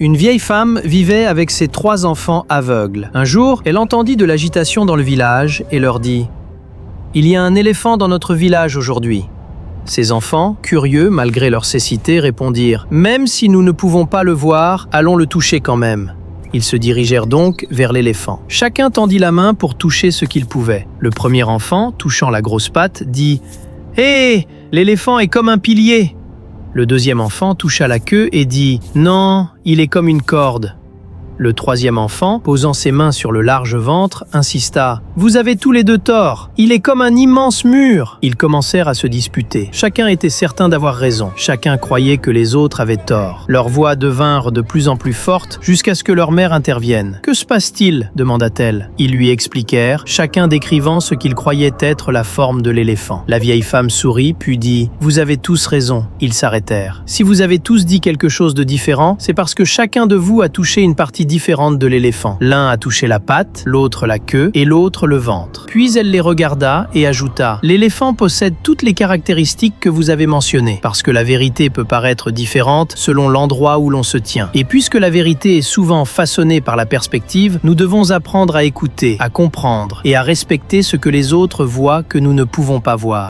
Une vieille femme vivait avec ses 3 enfants aveugles. Un jour, elle entendit de l'agitation dans le village et leur dit « Il y a un éléphant dans notre village aujourd'hui ». Ses enfants, curieux malgré leur cécité, répondirent « Même si nous ne pouvons pas le voir, allons le toucher quand même ». Ils se dirigèrent donc vers l'éléphant. Chacun tendit la main pour toucher ce qu'il pouvait. Le premier enfant, touchant la grosse patte, dit « Hé, l'éléphant est comme un pilier !» Le deuxième enfant toucha la queue et dit « Non, il est comme une corde ». Le troisième enfant, posant ses mains sur le large ventre, insista « Vous avez tous les deux tort, il est comme un immense mur !» Ils commencèrent à se disputer. Chacun était certain d'avoir raison. Chacun croyait que les autres avaient tort. Leurs voix devinrent de plus en plus fortes jusqu'à ce que leur mère intervienne. « Que se passe-t-il » demanda-t-elle. Ils lui expliquèrent, chacun décrivant ce qu'ils croyaient être la forme de l'éléphant. La vieille femme sourit, puis dit « Vous avez tous raison ». Ils s'arrêtèrent. « Si vous avez tous dit quelque chose de différent, c'est parce que chacun de vous a touché une partie différente de l'éléphant. L'un a touché la patte, l'autre la queue et l'autre le ventre. » Puis elle les regarda et ajouta « L'éléphant possède toutes les caractéristiques que vous avez mentionnées, parce que la vérité peut paraître différente selon l'endroit où l'on se tient. Et puisque la vérité est souvent façonnée par la perspective, nous devons apprendre à écouter, à comprendre et à respecter ce que les autres voient que nous ne pouvons pas voir. »